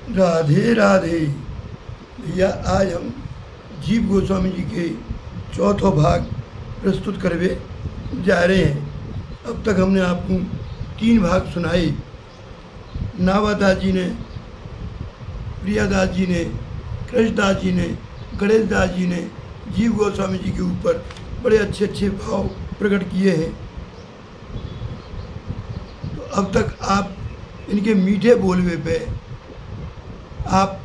राधे राधे। भैया आज हम जीव गोस्वामी जी के चौथा भाग प्रस्तुत करवे जा रहे हैं। अब तक हमने आपको 3 भाग सुनाए। नावादास जी ने, प्रियादास जी ने, कृष्णदास जी ने, गणेश दास जी ने जीव गोस्वामी जी के ऊपर बड़े अच्छे अच्छे भाव प्रकट किए हैं। तो अब तक आप इनके मीठे बोलवे पे आप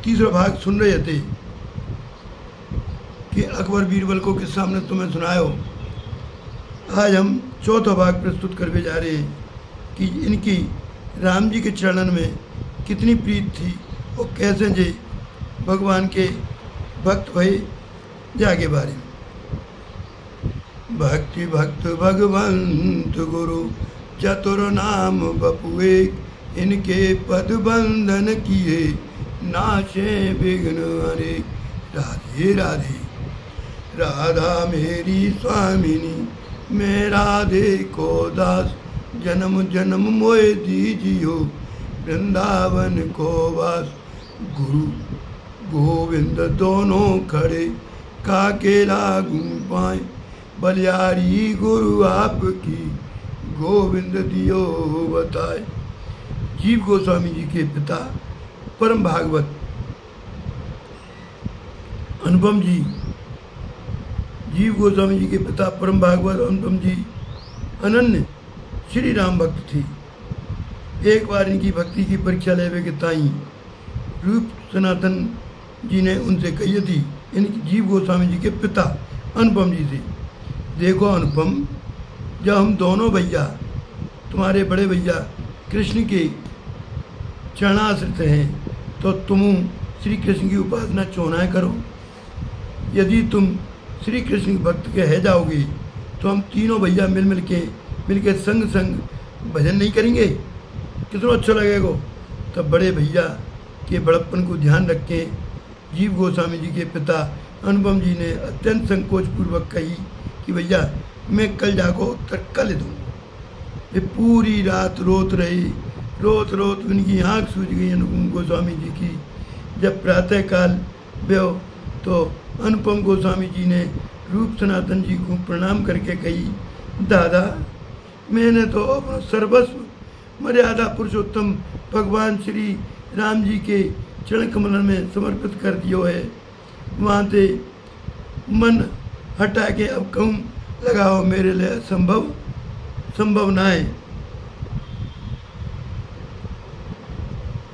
तीसरा भाग सुन रहे थे कि अकबर बीरबल को किस सामने तुम्हें सुनायो। आज हम चौथा भाग प्रस्तुत करके जा रहे हैं कि इनकी राम जी के चरणन में कितनी प्रीत थी और कैसे जे भगवान के भक्त भये जागे बारे में। भक्ति भक्त भगवंत गुरु चतुर नाम बपु एक, इनके पद बंधन किए नाशे विघ्न हरे। राधे राधे। राधा मेरी स्वामिनी, मैं राधे को दास, जन्म जन्म मोए दीजियो वृंदावन को वास। गुरु गोविंद दोनों खड़े काके लागू पाए, बलियारी गुरु आपकी गोविंद दियो बताए। जीव गोस्वामी जी के पिता परम भागवत अनुपम जी, जीव गोस्वामी जी के पिता परम भागवत अनुपम जी अनन्य श्री राम भक्त थी। एक बार इनकी भक्ति की परीक्षा लेवे के ताई रूप सनातन जी ने उनसे कही थी, इनकी जीव गोस्वामी जी के पिता अनुपम जी से, देखो अनुपम, जब हम दोनों भैया तुम्हारे बड़े भैया कृष्ण के चरणाश्रित हैं तो तुम श्री कृष्ण की उपासना चौनाए करो। यदि तुम श्री कृष्ण के भक्त के है जाओगे तो हम तीनों भैया मिल के संग संग भजन नहीं करेंगे, कितना अच्छा लगेगा। तब बड़े भैया के बड़प्पन को ध्यान रख के जीव गोस्वामी जी के पिता अनुपम जी ने अत्यंत संकोच पूर्वक कही कि भैया मैं कल जाको उत्तर कल दूँ। वे पूरी रात रोत रही, रोत उनकी आँख सूझ गई अनुपम गोस्वामी जी की। जब प्रातःकाल व्यो तो अनुपम गोस्वामी जी ने रूप सनातन जी को प्रणाम करके कही, दादा मैंने तो अपना सर्वस्व मर्यादा पुरुषोत्तम भगवान श्री राम जी के चरण कमल में समर्पित कर दियो है। वहाँ से मन हटा के अब कहूँ लगाओ मेरे लिए संभव ना है।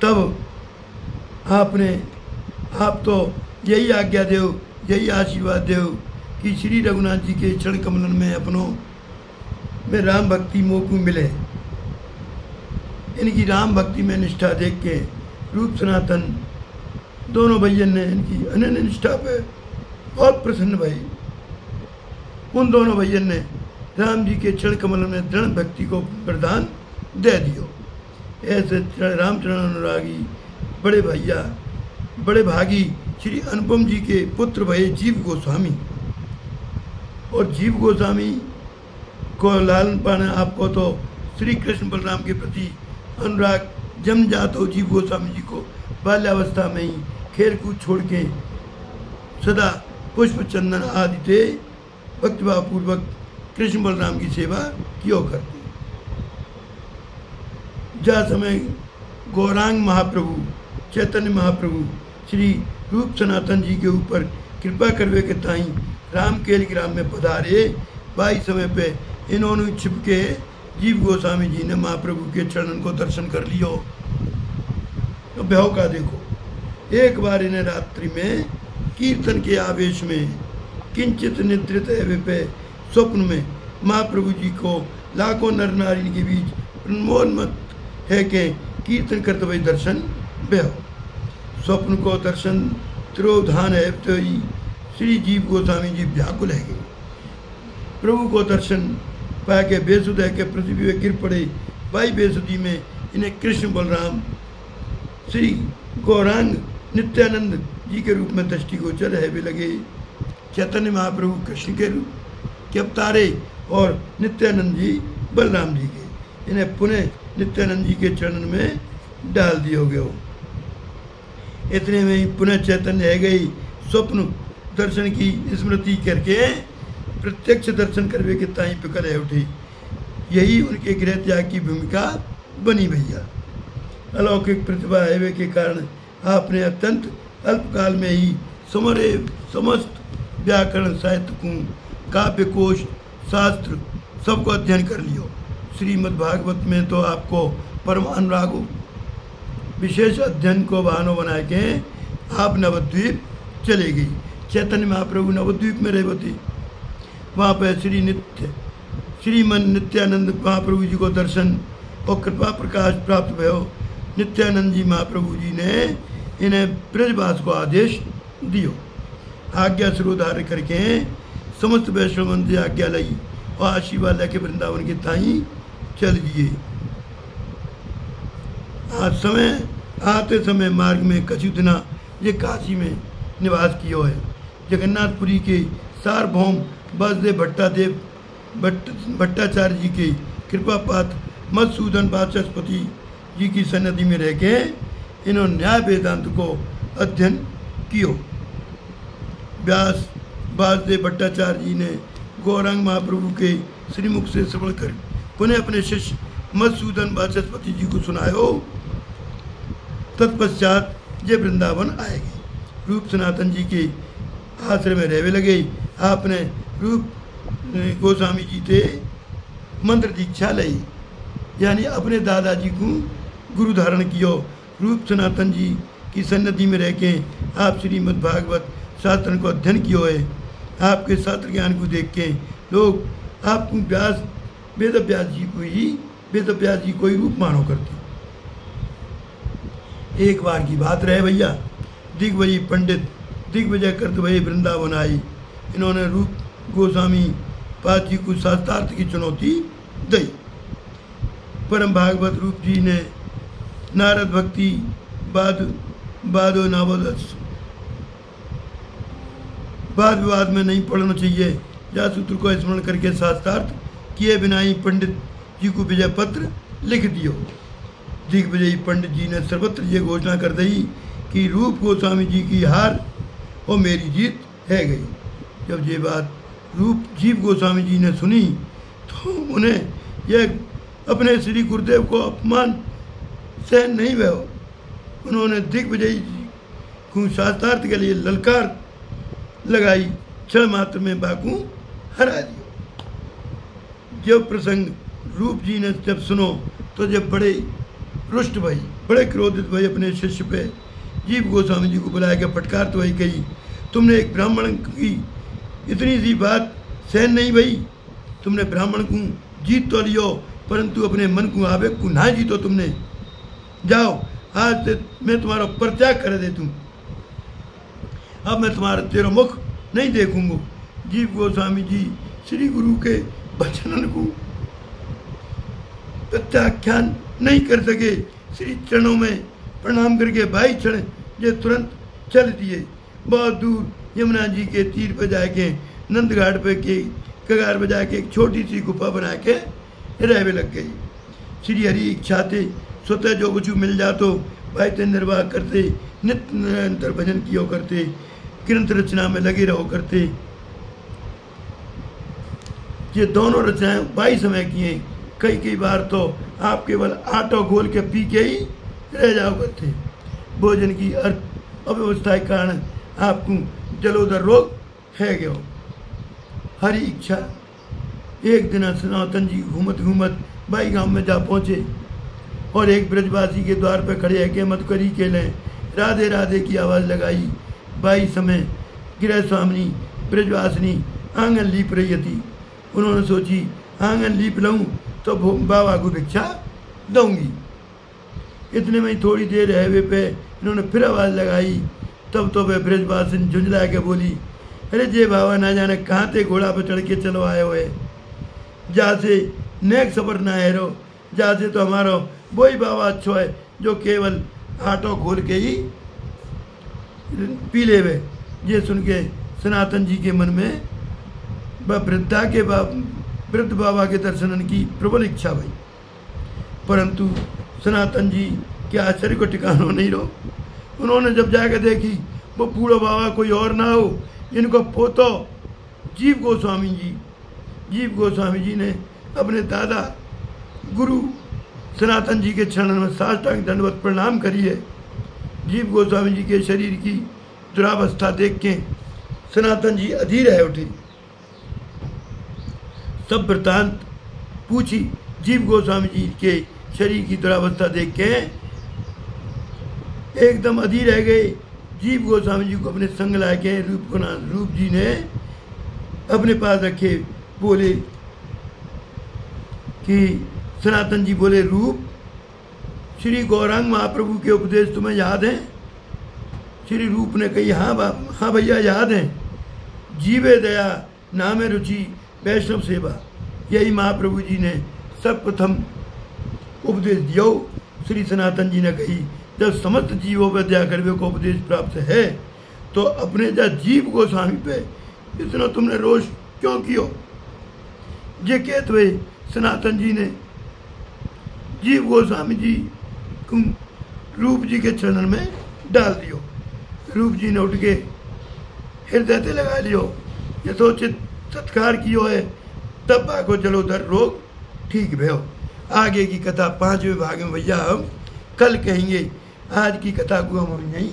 तब आप तो यही आज्ञा देव, यही आशीर्वाद देव कि श्री रघुनाथ जी के चरण कमल में अपनों में राम भक्ति मोकू मिले। इनकी राम भक्ति में निष्ठा देख के रूप सनातन दोनों भैया ने इनकी अनन्य निष्ठा पे बहुत प्रसन्न भई। उन दोनों भैया ने राम जी के चरण कमल में दृढ़ भक्ति को वरदान दे दियो। ऐसे रामचरण अनुरागी बड़े भैया बड़े भागी श्री अनुपम जी के पुत्र भये जीव गोस्वामी। और जीव गोस्वामी को लालन पाना आपको तो श्री कृष्ण बलराम के प्रति अनुराग जम जात हो। जीव गोस्वामी जी को बाल्यावस्था में ही खेल कूद छोड़ के सदा पुष्प चंदन आदि थे भक्तिभाव पूर्वक कृष्ण बलराम की सेवा कियो करते। जा समय गौरांग महाप्रभु चैतन्य महाप्रभु श्री रूप सनातन जी के ऊपर कृपा करवे के ताई राम केल ग्राम में पधारे। बाई समय पे इन्होंने छिपके जीव गोस्वामी जी ने महाप्रभु के चरणन को दर्शन कर लियो। तो ब्याह का देखो, एक बार इन्हें रात्रि में कीर्तन के आवेश में किंचित निद्रित पे स्वप्न में महाप्रभु जी को लाखों नर नारी के बीच प्रमोन्मत है के कीर्तन करते हुए दर्शन ब्याह। स्वप्न को दर्शन तिरोधान है तो ही श्री जीव गोस्वामी जी व्याकुल है गए। प्रभु को दर्शन पाके बेसुध है के पृथ्वी में गिर पड़े। बाई बेसुदी में इन्हें कृष्ण बलराम श्री गौरांग नित्यानंद जी के रूप में दृष्टि गोचर है भी लगे। चैतन्य महाप्रभु कृष्ण के रूप के अवतारे और नित्यानंद जी बलराम जी के, इन्हें पुनः नित्यानंद जी के चरण में डाल दिया गया। इतने में ही पुनः चैतन्य है गई स्वप्न दर्शन की स्मृति करके प्रत्यक्ष दर्शन करवे के ताई पिकल है उठी। यही उनके गृह त्याग की भूमिका बनी भैया। अलौकिक प्रतिभा है के कारण आपने अत्यंत अल्पकाल में ही समस्त व्याकरण साहित्य काव्य कोश शास्त्र सबको अध्ययन कर लियो। श्रीमद् भागवत में तो आपको परम अनुराग हो। विशेष अध्ययन को बहाना बना के आप नवद्वीप चले गई। चैतन्य महाप्रभु नवद्वीप में रहते, वहाँ पर श्रीमन नित्यानंद महाप्रभु जी को दर्शन और कृपा प्रकाश प्राप्त भयो। नित्यानंद जी महाप्रभु जी ने इन्हें ब्रजवास को आदेश दियो। आज्ञा शिरोधार्य करके समस्त वैष्णव मंदिर आज्ञा लगी और आशीर्वाद लेके वृंदावन के ताई चल दिए। आते समय मार्ग में कछु दिना ये काशी में निवास किया है। जगन्नाथपुरी के सार्वभौम वासुदेव भट्टाचार्य जी के कृपा पात्र मधुसूदन वाचस्पति जी की सन्निधि में रह के इन्होंने न्याय वेदांत को अध्ययन किया। व्यास वासुदेव भट्टाचार्य जी ने गौरांग महाप्रभु के श्रीमुख से श्रवण कर पुनः अपने शिष्य मधुसूदन वाचस्पति जी को सुनायो। तत्पश्चात ये वृंदावन आएगी। रूप सनातन जी के आश्रय में रहने लगे। आपने रूप गोस्वामी जी से मंत्र दीक्षा ली, यानी अपने दादाजी को गुरु धारण किया। रूप सनातन जी की सन्निधि में रह के आप श्रीमद् भागवत शास्त्र को अध्ययन किया है। आपके शास्त्र ज्ञान को देख के लोग आपको वेद व्यास जी को ही रूप मानो करते। एक बार की बात रहे भैया, दिग्विजय पंडित दिग्विजय करते भई वृंदावन आई। इन्होंने रूप गोस्वामी पाद जी को शास्त्रार्थ की चुनौती दी। परम भागवत रूप जी ने नारद भक्ति वाद विवाद में नहीं पढ़ना चाहिए, या सूत्र को स्मरण करके शास्त्रार्थ किए बिना ही पंडित जी को विजय पत्र लिख दियो। दिग्विजयी पंडित जी ने सर्वत्र ये घोषणा कर दी कि रूप गोस्वामी जी की हार और मेरी जीत है गई। जब ये बात रूप जीव गोस्वामी जी ने सुनी तो उन्हें यह अपने श्री गुरुदेव को अपमान सहन नहीं हुआ। उन्होंने दिग्विजयी जी को शास्त्रार्थ के लिए ललकार लगाई, क्षण मात्र में बाकू हरा दिया। जब प्रसंग रूप जी ने जब सुनो तो जब बड़े रुष्ट भई, बड़े क्रोधित भई, अपने शिष्य पे जीव गोस्वामी जी को बुलाया के फटकार तो वही कही, तुमने एक ब्राह्मण की इतनी सी बात सहन नहीं भई। तुमने ब्राह्मण को जीत तो लियो, परंतु अपने मन को आवेग को ना जीतो तुमने। जाओ, आज से मैं तुम्हारा परित्याग कर दे दूँ। अब मैं तुम्हारा तेरा मुख नहीं देखूंगा। जीव गोस्वामी जी श्री गुरु के वचनन को प्रत्याख्यान नहीं कर सके। श्री चरणों में प्रणाम करके भाई क्षण ये तुरंत चल दिए। बहुत दूर यमुना जी के तीर पर जाके नंद घाट पे के कगार बजा के एक छोटी सी गुफा बना के रहने लग गई। श्री हरि इच्छा थे स्वतः जो कुछ मिल जातो भाई ते निर्वाह करते, नित्य निरंतर भजन किया करते, ग्रंथ रचना में लगे रहो करते। ये दोनों रचनाएं भाई समय किए। कई बार तो आप केवल आटा घोल के पी के ही रह जाओ करते। भोजन की अव्यवस्था के कारण आपको जलोदर रोग है गयो। हरी इच्छा एक दिन सनातन जी घूमत भाई गांव में जा पहुँचे और एक ब्रजवासी के द्वार पर खड़े है के मत करी के लें राधे राधे की आवाज़ लगाई। बाई समय गृह स्वामिनी ब्रजवासिनी आंगन लीप रही थी। उन्होंने सोची आंगन लीप लूँ तो बाबा को भिक्षा दूंगी। इतने में ही थोड़ी देर रहवे पे इन्होंने फिर आवाज़ लगाई। तब तो वह ब्रजवासिनी झुंझला के बोली, अरे जे बाबा ना जाने कहाँ ते घोड़ा पर चढ़ के चलो आए हुए, जहाँ से नेक सबर ना हेरो, जहाँ से तो हमारा वही बाबा अच्छो है जो केवल आटो खोल के ही पी ले वे। ये सुन के सनातन जी के मन में वृद्ध बाबा के दर्शन की प्रबल इच्छा हुई, परंतु सनातन जी के आश्चर्य को ठिकाना नहीं रहो। उन्होंने जब जाकर देखी वो बूढ़ा बाबा कोई और ना हो, इनको पोतो जीव गोस्वामी जी ने अपने दादा गुरु सनातन जी के चरणों में साष्टांग दंडवत प्रणाम करिए। जीव गोस्वामी जी के शरीर की दुरावस्था देख के सनातन जी अधीर रह उठे। सब वृतांत पूछी। जीव गोस्वामी जी के शरीर की दुरावस्था देख के एकदम अधीर रह गए। जीव गोस्वामी जी को अपने संग ला के रूप जी ने अपने पास रखे। बोले कि सनातन जी बोले, रूप, श्री गौरांग महाप्रभु के उपदेश तुम्हें याद हैं? श्री रूप ने कही, हाँ भैया याद हैं। जीवे दया नामे रुचि वैष्णव सेवा, यही महाप्रभु जी ने सर्वप्रथम उपदेश दियो। श्री सनातन जी ने कही, जब समस्त जीवों पर दया करवे को उपदेश प्राप्त है तो अपने जा जीव गोस्वामी पे इतना तुमने रोष क्यों कियो? ये कहते हुए सनातन जी ने जीव गोस्वामी जी को रूप जी के चरण में डाल दियो। रूप जी ने उठ के हृदय से लगा लियो, यथोचित सत्कार कियो है, तब भागो जलोदर रोग ठीक भयो। आगे की कथा 5वें भाग में भैया हम कल कहेंगे। आज की कथा को हम यहीं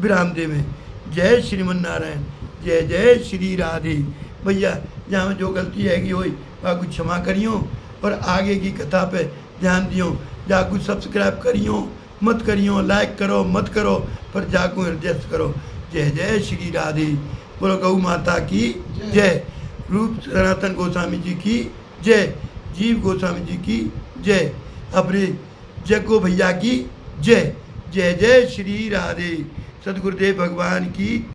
विराम देवें। जय श्रीमन नारायण, जय जय श्री राधे। भैया जहाँ जो गलती हैगी हो कुछ क्षमा करियो और आगे की कथा पे ध्यान दियो। जा कुछ सब्सक्राइब करियो मत करियो, लाइक करो मत करो, पर जाको हृदय करो। जय जय श्री राधे। बोलो गौ माता की जय, रूप सनातन गोस्वामी जी की जय, जीव गोस्वामी जी की जय, अपने जग्गो भैया की जय। जय जय श्री राधे। सदगुरुदेव भगवान की